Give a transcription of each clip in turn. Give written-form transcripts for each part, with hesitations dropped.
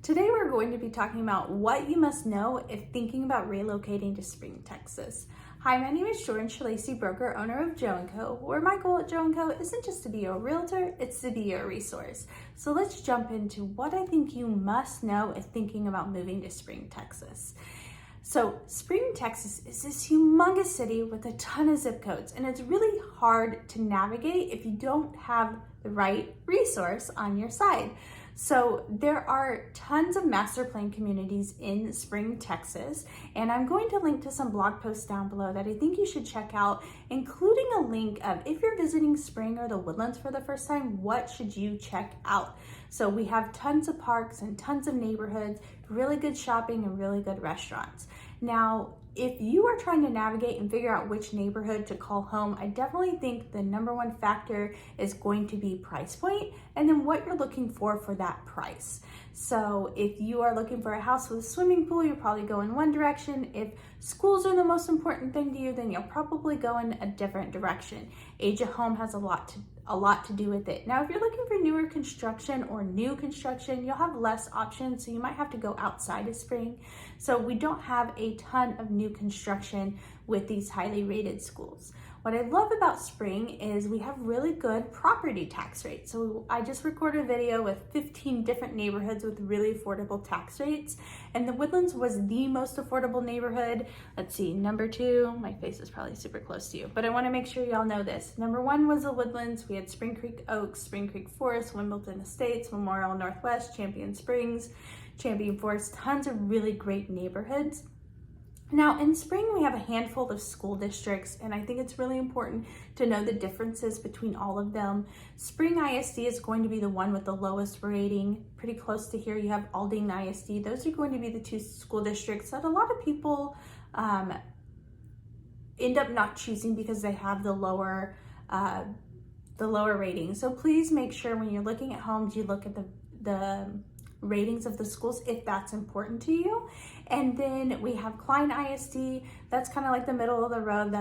Today we're going to be talking about what you must know if thinking about relocating to Spring, Texas. Hi, my name is Jordan Shalacy, broker, owner of 𝗏𝗏𝗏𝗏, where my goal at 𝗏𝗏𝗏𝗏 isn't just to be a realtor, it's to be your resource. So let's jump into what I think you must know if thinking about moving to Spring, Texas. So Spring, Texas is this humongous city with a ton of zip codes, and it's really hard to navigate if you don't have the right resource on your side. So there are tons of master plan communities in Spring, Texas, and I'm going to link to some blog posts down below that I think you should check out, including a link of if you're visiting Spring or the Woodlands for the first time, what should you check out? So we have tons of parks and tons of neighborhoods, really good shopping and really good restaurants. Now, if you are trying to navigate and figure out which neighborhood to call home, I definitely think the number one factor is going to be price point and then what you're looking for that price. So if you are looking for a house with a swimming pool, you'll probably go in one direction. If schools are the most important thing to you, then you'll probably go in a different direction. Age of home has a lot to do with it. Now, if you're looking for newer construction or new construction, you'll have less options, so you might have to go outside of Spring. So we don't have a ton of new construction with these highly rated schools. What I love about Spring is we have really good property tax rates. So I just recorded a video with 15 different neighborhoods with really affordable tax rates, and the Woodlands was the most affordable neighborhood. Let's see, number 2, my face is probably super close to you, but I want to make sure y'all know this. Number 1 was the Woodlands. We had Spring Creek Oaks, Spring Creek Forest, Wimbledon Estates, Memorial Northwest, Champion Springs, Champion Forest, tons of really great neighborhoods. Now in Spring, we have a handful of school districts, and I think it's really important to know the differences between all of them. Spring ISD is going to be the one with the lowest rating. Pretty close to here, you have Aldine ISD. Those are going to be the 2 school districts that a lot of people end up not choosing because they have the lower rating. So please make sure when you're looking at homes, you look at the ratings of the schools if that's important to you. And then we have Klein ISD. That's kind of like the middle of the road.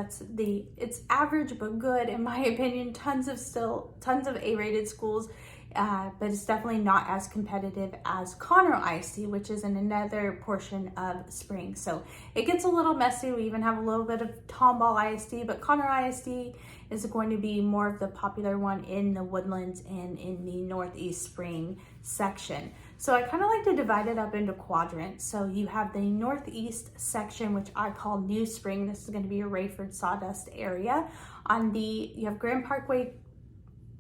It's average but good in my opinion. Tons of A-rated schools, but it's definitely not as competitive as Conroe ISD, which is in another portion of Spring. So it gets a little messy. We even have a little bit of Tomball ISD, but Conroe ISD is going to be more of the popular one in the Woodlands and in the Northeast Spring section. So I kind of like to divide it up into quadrants. So you have the Northeast section, which I call New Spring. This is going to be a Rayford Sawdust area. You have Grand Parkway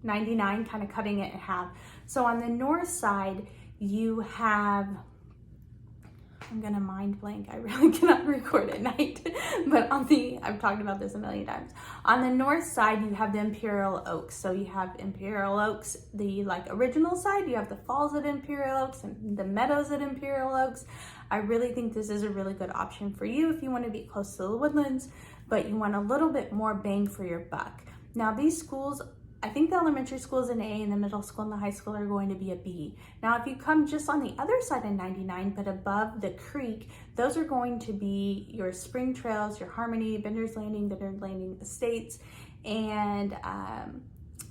99 kind of cutting it in half. So on the north side, you have, I'm gonna mind blank, I really cannot record at night, but I've talked about this a million times. On the north side, you have the Imperial Oaks. So you have Imperial Oaks, the original side, you have the falls at Imperial Oaks and the meadows at Imperial Oaks. I really think this is a really good option for you if you want to be close to the Woodlands, but you want a little bit more bang for your buck. Now these schools, I think the elementary school is an A and the middle school and the high school are going to be a B. Now, if you come just on the other side of 99, but above the creek, those are going to be your Spring Trails, your Harmony, Bender's Landing Estates, and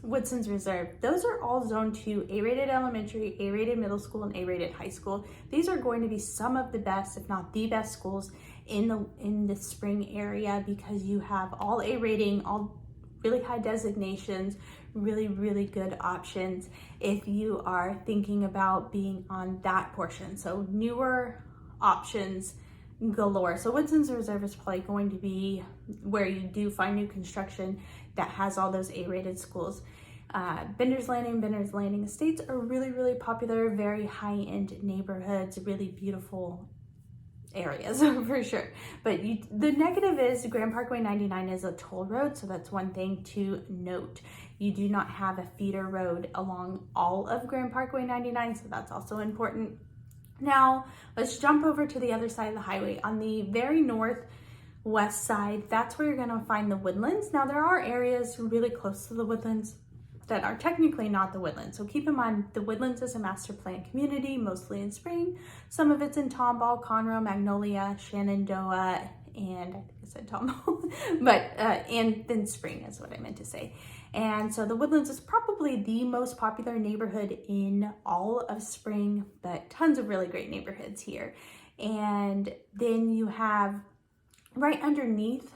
Woodson's Reserve. Those are all Zone 2, A-rated elementary, A-rated middle school, and A-rated high school. These are going to be some of the best, if not the best schools in the Spring area because you have all A rating, all really high designations, really, really good options if you are thinking about being on that portion. So newer options galore. So Woodson's Reserve is probably going to be where you do find new construction that has all those A-rated schools. Bender's Landing Estates are really, really popular, very high-end neighborhoods, really beautiful areas for sure. But the negative is Grand Parkway 99 is a toll road, so that's one thing to note. You do not have a feeder road along all of Grand Parkway 99, so that's also important. Now let's jump over to the other side of the highway. On the very northwest side, that's where you're going to find the Woodlands. Now there are areas really close to the Woodlands that are technically not the Woodlands. So keep in mind, the Woodlands is a master plan community, mostly in Spring. Some of it's in Tomball, Conroe, Magnolia, Shenandoah, and I think I said Tomball, but and then Spring is what I meant to say. And so the Woodlands is probably the most popular neighborhood in all of Spring, but tons of really great neighborhoods here. And then you have right underneath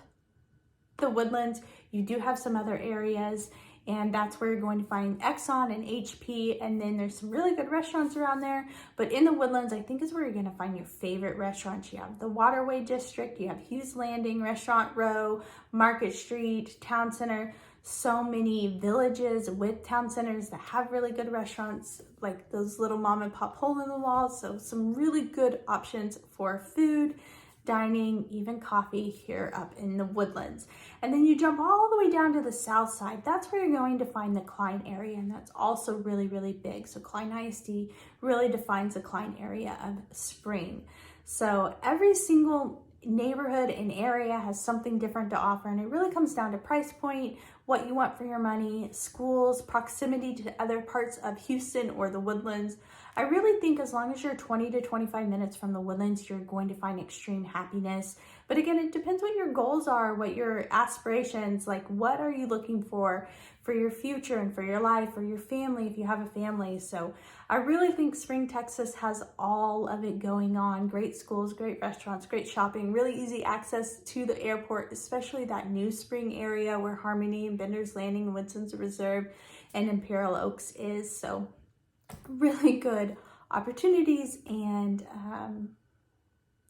the Woodlands, you do have some other areas, and that's where you're going to find Exxon and HP, and then there's some really good restaurants around there. But in the Woodlands, I think is where you're going to find your favorite restaurants. You have the Waterway District, you have Hughes Landing, Restaurant Row, Market Street, Town Center. So many villages with town centers that have really good restaurants, like those little mom and pop hole in the walls. So some really good options for food, dining, even coffee here up in the Woodlands. And then you jump all the way down to the south side. That's where you're going to find the Klein area, and that's also really, really big. So Klein ISD really defines the Klein area of Spring. So every single neighborhood and area has something different to offer, and it really comes down to price point, what you want for your money, schools, proximity to other parts of Houston or the Woodlands. I really think as long as you're 20 to 25 minutes from the Woodlands, you're going to find extreme happiness. But again, it depends what your goals are, what your aspirations, like what are you looking for your future and for your life, or your family if you have a family. So I really think Spring, Texas has all of it going on. Great schools, great restaurants, great shopping, really easy access to the airport, especially that New Spring area where Harmony and Bender's Landing and Winston's Reserve and Imperial Oaks is. So really good opportunities and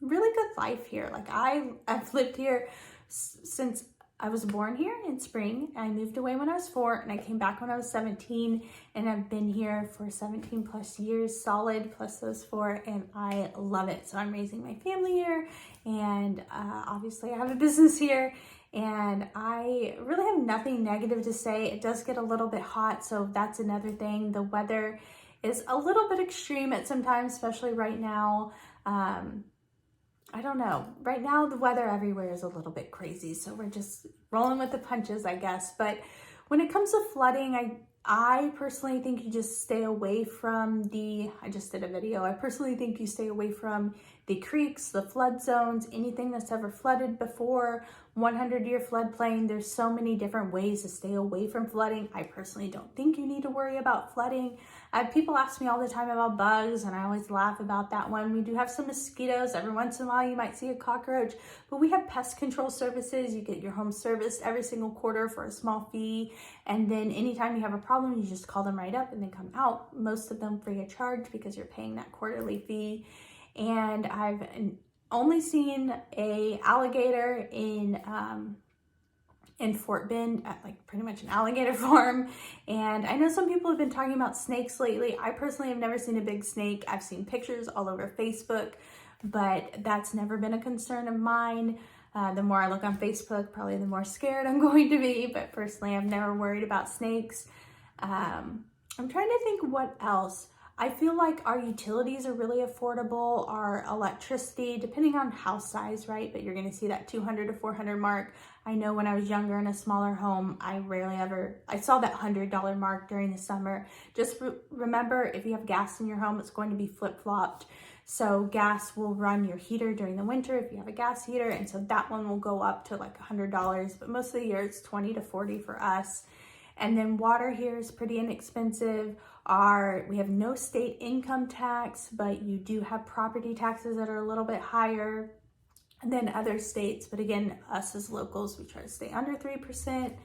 really good life here. Like I've lived here since I was born here in Spring. I moved away when I was 4 and I came back when I was 17, and I've been here for 17 plus years solid plus those 4, and I love it. So I'm raising my family here, and obviously I have a business here, and I really have nothing negative to say. It does get a little bit hot, so that's another thing. The weather is a little bit extreme at sometimes, especially right now. I don't know. Right now, the weather everywhere is a little bit crazy, so we're just rolling with the punches, I guess. But when it comes to flooding, I personally think you just stay away from I just did a video. I personally think you stay away from the creeks, the flood zones, anything that's ever flooded before, 100-year floodplain. There's so many different ways to stay away from flooding. I personally don't think you need to worry about flooding. People ask me all the time about bugs, and I always laugh about that one. We do have some mosquitoes. Every once in a while you might see a cockroach, but we have pest control services. You get your home serviced every single quarter for a small fee, and then anytime you have a problem, you just call them right up and they come out, most of them free of charge because you're paying that quarterly fee. And I've only seen a alligator in Fort Bend at like pretty much an alligator farm. And I know some people have been talking about snakes lately. I personally have never seen a big snake. I've seen pictures all over Facebook, but that's never been a concern of mine. The more I look on Facebook, probably the more scared I'm going to be, but personally I've never worried about snakes. I'm trying to think what else. I feel like our utilities are really affordable, our electricity, depending on house size, right? But you're gonna see that 200 to 400 mark. I know when I was younger in a smaller home, I saw that $100 mark during the summer. Just remember, if you have gas in your home, it's going to be flip-flopped. So gas will run your heater during the winter if you have a gas heater, and so that one will go up to like $100, but most of the year it's 20 to 40 for us. And then water here is pretty inexpensive. We have no state income tax, but you do have property taxes that are a little bit higher than other states. But again, us as locals, we try to stay under 3%.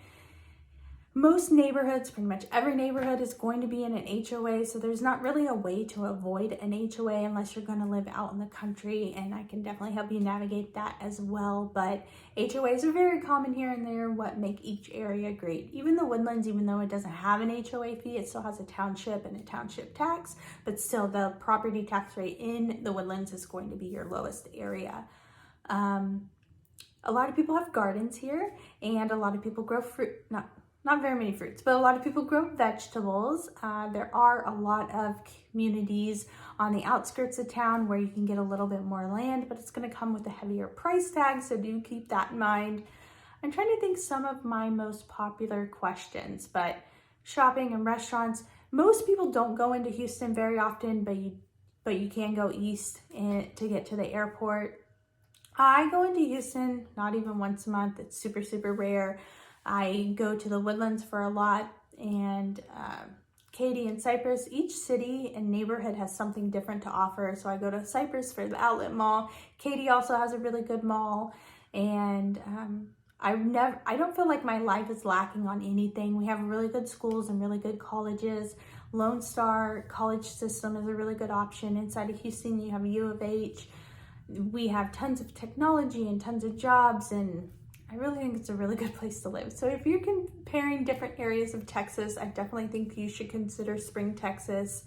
Most neighborhoods, pretty much every neighborhood is going to be in an HOA, so there's not really a way to avoid an HOA unless you're going to live out in the country, and I can definitely help you navigate that as well. But HOAs are very common here, and they're what make each area great. Even the Woodlands, even though it doesn't have an HOA fee, it still has a township and a township tax, but still the property tax rate in the Woodlands is going to be your lowest area. A lot of people have gardens here, and a lot of people grow fruit, not very many fruits, but a lot of people grow vegetables. There are a lot of communities on the outskirts of town where you can get a little bit more land, but it's going to come with a heavier price tag, so do keep that in mind. I'm trying to think some of my most popular questions, but shopping and restaurants. Most people don't go into Houston very often, but you can go east to get to the airport. I go into Houston not even once a month. It's super, super rare. I go to the Woodlands for a lot, and Katy and Cypress, each city and neighborhood has something different to offer. So I go to Cypress for the outlet mall. Katy also has a really good mall, and I don't feel like my life is lacking on anything. We have really good schools and really good colleges. Lone Star College System is a really good option. Inside of Houston, you have U of H. We have tons of technology and tons of jobs, and I really think it's a really good place to live. So if you're comparing different areas of Texas, I definitely think you should consider Spring, Texas.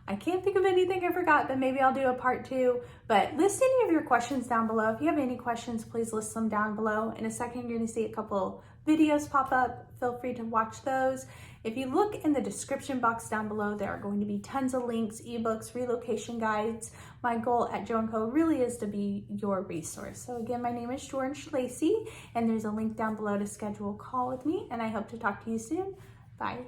I can't think of anything I forgot, but maybe I'll do a part 2. But list any of your questions down below. If you have any questions, please list them down below. In a second, you're gonna see a couple videos pop up. Feel free to watch those. If you look in the description box down below, there are going to be tons of links, ebooks, relocation guides. My goal at Joe & Co really is to be your resource. So again, my name is 𝗲𝗏𝗟𝗏𝗡𝗟, and there's a link down below to schedule a call with me, and I hope to talk to you soon. Bye.